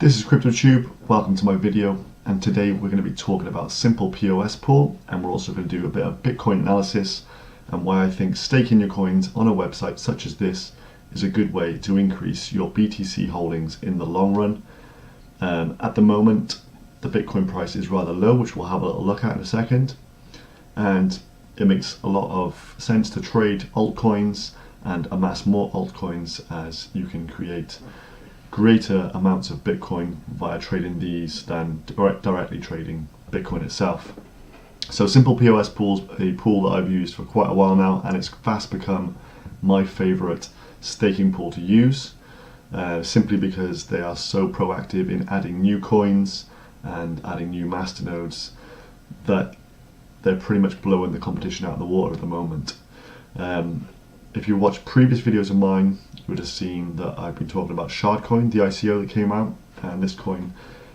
This is CryptoTube, welcome to my video, and today we're going to be talking about SimplePOSPool, and we're also going to do a bit of Bitcoin analysis and why I think staking your coins on a website such as this is a good way to increase your BTC holdings in the long run. At the moment, the Bitcoin price is rather low, which we'll have a little look at in a second, and it makes a lot of sense to trade altcoins and amass more altcoins as you can create greater amounts of Bitcoin via trading these than directly trading Bitcoin itself. So SimplePOSPool is a pool that I've used for quite a while now, and it's fast become my favorite staking pool to use, simply because they are so proactive in adding new coins and adding new masternodes that they're pretty much blowing the competition out of the water at the moment. If you watch previous videos of mine, you would have seen that I've been talking about Shardcoin, the ICO that came out, and this coin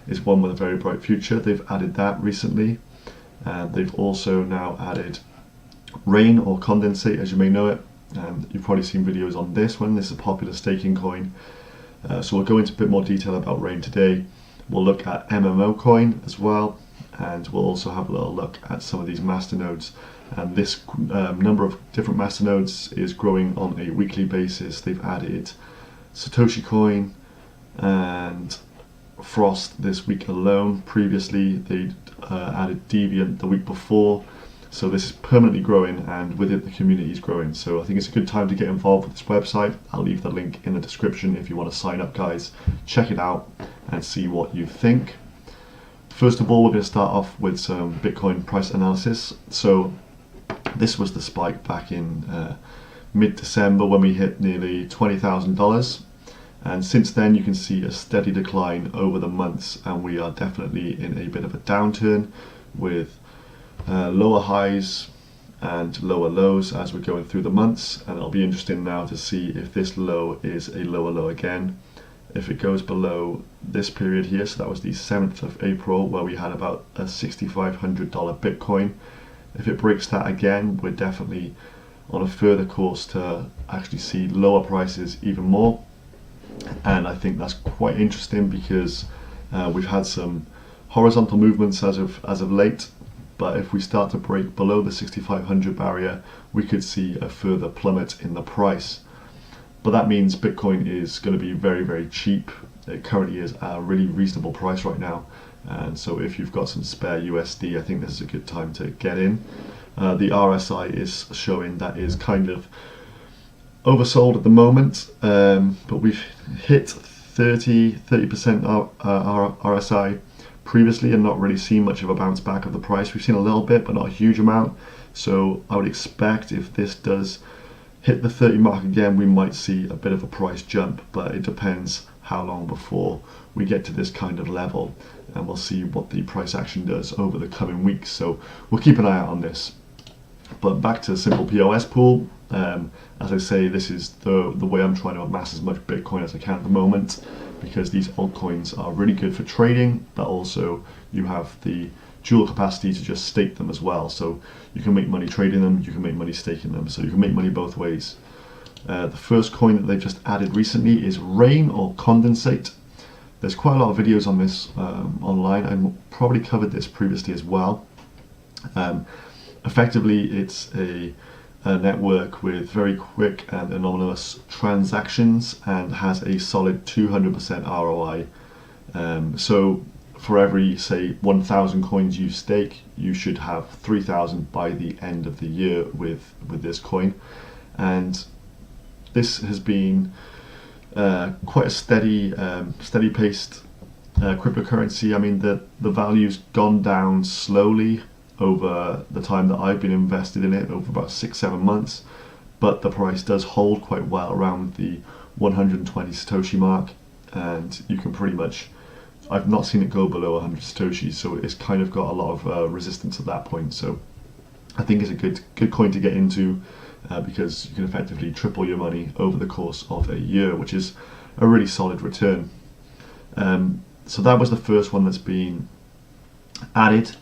is one with a very bright future. They've added that recently, and they've also now added Rain or Condensate, as you may know it, and you've probably seen videos on this one. This is a popular staking coin, so we'll go into a bit more detail about Rain today. We'll look at MMO coin as well, and we'll also have a little look at some of these masternodes. And this number of different masternodes is growing on a weekly basis. They've added Satoshi Coin and Frost this week alone. Previously, they added Deviant the week before. So this is permanently growing, and with it, the community is growing. So I think it's a good time to get involved with this website. I'll leave the link in the description if you want to sign up, guys. Check it out and see what you think. First of all, we're going to start off with some Bitcoin price analysis. So this was the spike back in mid-December when we hit nearly $20,000, and since then you can see a steady decline over the months, and we are definitely in a bit of a downturn with lower highs and lower lows as we're going through the months. And it'll be interesting now to see if this low is a lower low again. If it goes below this period here, so that was the 7th of April where we had about a $6,500 Bitcoin. If it breaks that again, we're definitely on a further course to actually see lower prices even more. And I think that's quite interesting because we've had some horizontal movements as of late, but if we start to break below the 6,500 barrier, we could see a further plummet in the price. But that means Bitcoin is going to be very, very cheap. It currently is at a really reasonable price right now. And so if you've got some spare USD, I think this is a good time to get in. The RSI is showing that is kind of oversold at the moment, but we've hit 30% RSI previously and not really seen much of a bounce back of the price. We've seen a little bit, but not a huge amount. So I would expect if this does hit the 30 mark again, we might see a bit of a price jump, but it depends how long before we get to this kind of level, and we'll see what the price action does over the coming weeks. So we'll keep an eye out on this. But back to SimplePOSPool. As I say, this is the way I'm trying to amass as much Bitcoin as I can at the moment, because these altcoins are really good for trading, but also you have the dual capacity to just stake them as well. So you can make money trading them, you can make money staking them, so you can make money both ways. The first coin that they've just added recently is Rain or Condensate. There's quite a lot of videos on this online. I probably covered this previously as well. Effectively, it's a network with very quick and anonymous transactions and has a solid 200% ROI. So for every, say, 1,000 coins you stake, you should have 3,000 by the end of the year with this coin. And this has been quite a steady paced cryptocurrency. I mean, the value's gone down slowly over the time that I've been invested in it, over about 6-7 months, but the price does hold quite well around the 120 Satoshi mark, and you can pretty much, I've not seen it go below 100 Satoshis, so it's kind of got a lot of resistance at that point. So I think it's a good coin to get into, because you can effectively triple your money over the course of a year, which is a really solid return. So that was the first one that's been added.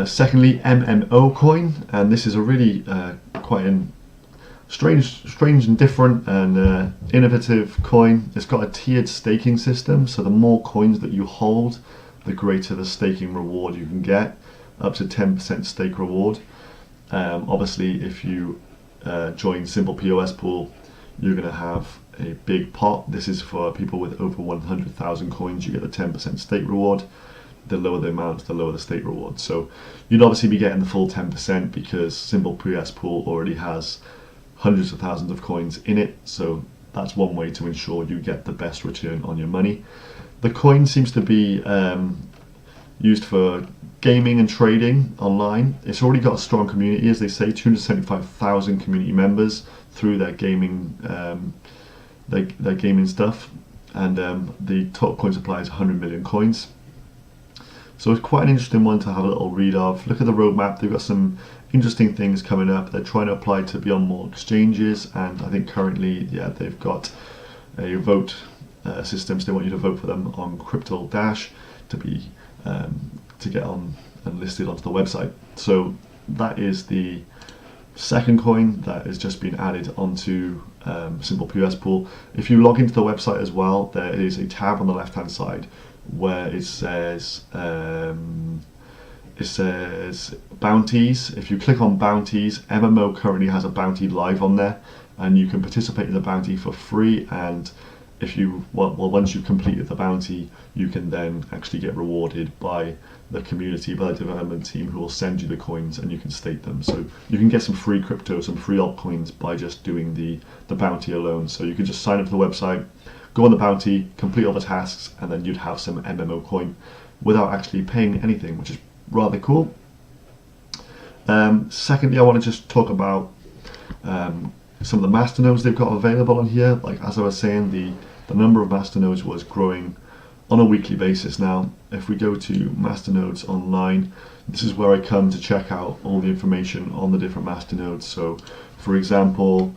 Secondly, MMO coin, and this is a really quite an strange and different and innovative coin. It's got a tiered staking system, so the more coins that you hold, the greater the staking reward you can get, up to 10% stake reward. Obviously, if you join SimplePOSPool, you're going to have a big pot. This is for people with over 100,000 coins. You get the 10% stake reward. The lower the amount, the lower the stake reward. So you'd obviously be getting the full 10% because SimplePOSPool already has hundreds of thousands of coins in it. So that's one way to ensure you get the best return on your money. The coin seems to be used for gaming and trading online. It's already got a strong community, as they say, 275,000 community members through their gaming their gaming stuff, and the total coin supply is 100 million coins. So it's quite an interesting one to have a little read of. Look at the roadmap. They've got some interesting things coming up. They're trying to apply to beyond more exchanges, and I think currently, yeah, they've got a vote system, so they want you to vote for them on Crypto Dash to be to get on and listed onto the website. So that is the second coin that has just been added onto SimplePOSPool. If you log into the website as well, there is a tab on the left hand side where it says bounties. If you click on bounties, MMO currently has a bounty live on there, and you can participate in the bounty for free. And if you once you've completed the bounty, you can then actually get rewarded by the community, by the development team, who will send you the coins and you can stake them. So you can get some free crypto, some free altcoins by just doing the bounty alone. So you can just sign up to the website, go on the bounty, complete all the tasks, and then you'd have some MMO coin without actually paying anything, which is rather cool. Secondly, I want to just talk about some of the masternodes they've got available on here. Like, as I was saying, the number of masternodes was growing on a weekly basis now. If we go to masternodes online, this is where I come to check out all the information on the different masternodes. So, for example,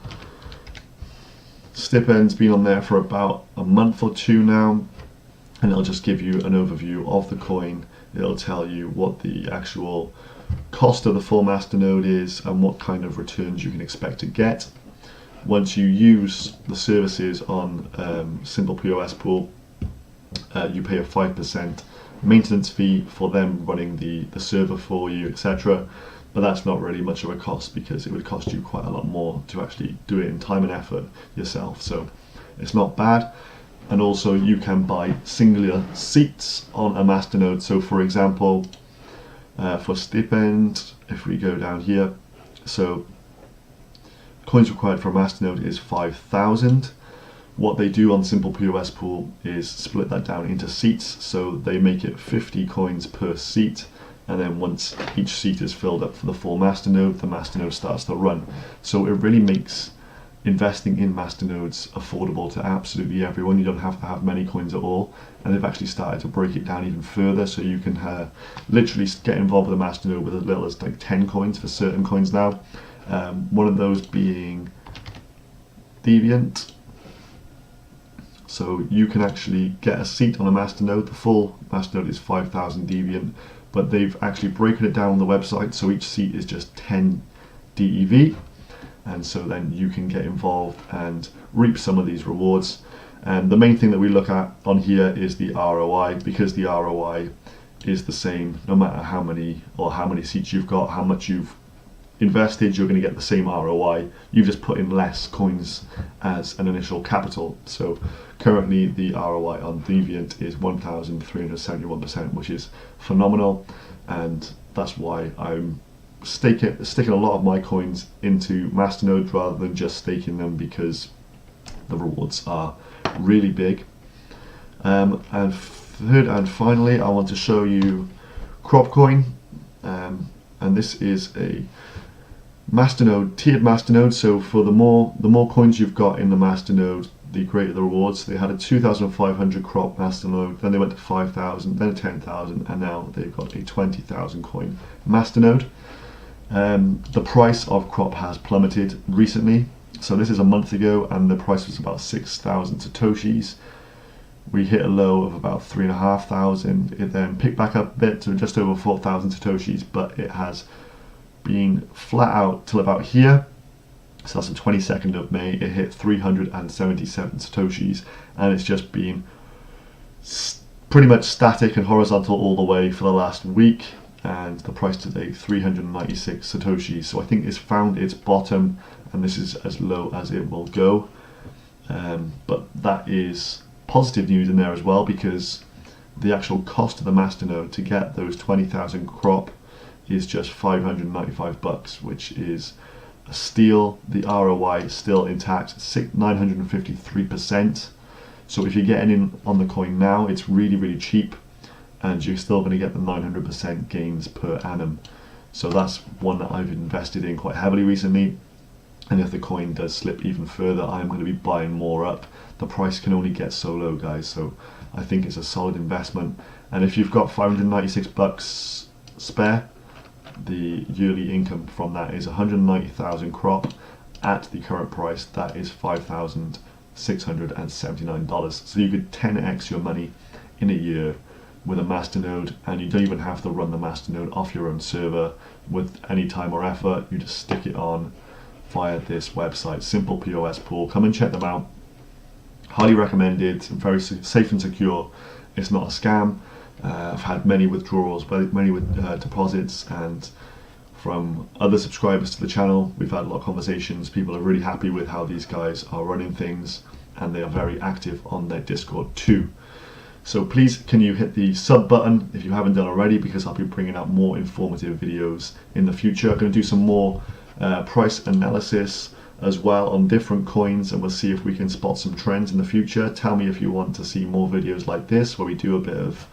Stipend's been on there for about a month or two now, and it'll just give you an overview of the coin. It'll tell you what the actual cost of the full masternode is and what kind of returns you can expect to get. Once you use the services on SimplePOSPool, you pay a 5% maintenance fee for them running the server for you, etc. But that's not really much of a cost, because it would cost you quite a lot more to actually do it in time and effort yourself. So it's not bad. And also you can buy singular seats on a masternode. So for example, for Stipend, if we go down here, so coins required for a masternode is 5,000. What they do on SimplePOSPool is split that down into seats, so they make it 50 coins per seat, and then once each seat is filled up for the full masternode, the masternode starts to run. So it really makes investing in masternodes affordable to absolutely everyone. You don't have to have many coins at all, and they've actually started to break it down even further, so you can literally get involved with a masternode with as little as like 10 coins for certain coins now. One of those being Deviant. So you can actually get a seat on a masternode. The full masternode is 5,000 Deviant, but they've actually broken it down on the website, so each seat is just 10 DEV, and so then you can get involved and reap some of these rewards. And the main thing that we look at on here is the ROI, because the ROI is the same no matter how many seats you've got, how much you've invested. You're going to get the same ROI. You've just put in less coins as an initial capital. So currently the ROI on Deviant is 1,371%, which is phenomenal, and that's why I'm sticking a lot of my coins into Masternode rather than just staking them, because the rewards are really big. And third and finally, I want to show you Cropcoin, and this is a masternode, tiered masternode. So for the more coins you've got in the masternode, the greater the rewards. They had a 2,500 crop masternode, then they went to 5,000, then 10,000, and now they've got a 20,000 coin masternode. The price of crop has plummeted recently. So this is a month ago, and the price was about 6,000 satoshis. We hit a low of about 3,500. It then picked back up a bit to just over 4,000 satoshis, but it has been flat out till about here. So that's the 22nd of May. It hit 377 Satoshis, and it's just been pretty much static and horizontal all the way for the last week. And the price today, 396 Satoshis. So I think it's found its bottom, and this is as low as it will go. But that is positive news in there as well, because the actual cost of the Masternode to get those 20,000 crop is just 595 bucks, which is a steal. The ROI is still intact, 953%. So if you're getting in on the coin now, it's really, really cheap, and you're still going to get the 900% gains per annum. So that's one that I've invested in quite heavily recently. And if the coin does slip even further, I'm going to be buying more up. The price can only get so low, guys. So I think it's a solid investment. And if you've got 596 bucks spare, the yearly income from that is 190,000 crop. At the current price, that is $5,679. So you could 10x your money in a year with a Masternode, and you don't even have to run the Masternode off your own server with any time or effort. You just stick it on via this website, SimplePOSPool. Come and check them out. Highly recommended, very safe and secure. It's not a scam. I've had many withdrawals, many deposits, and from other subscribers to the channel, we've had a lot of conversations. People are really happy with how these guys are running things, and they are very active on their Discord too. So please, can you hit the sub button if you haven't done already, because I'll be bringing out more informative videos in the future. I'm going to do some more price analysis as well on different coins, and we'll see if we can spot some trends in the future. Tell me if you want to see more videos like this, where we do a bit of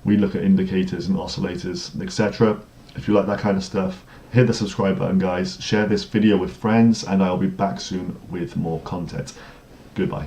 we look at indicators and oscillators, etc. If you like that kind of stuff, hit the subscribe button, guys. Share this video with friends, and I'll be back soon with more content. Goodbye.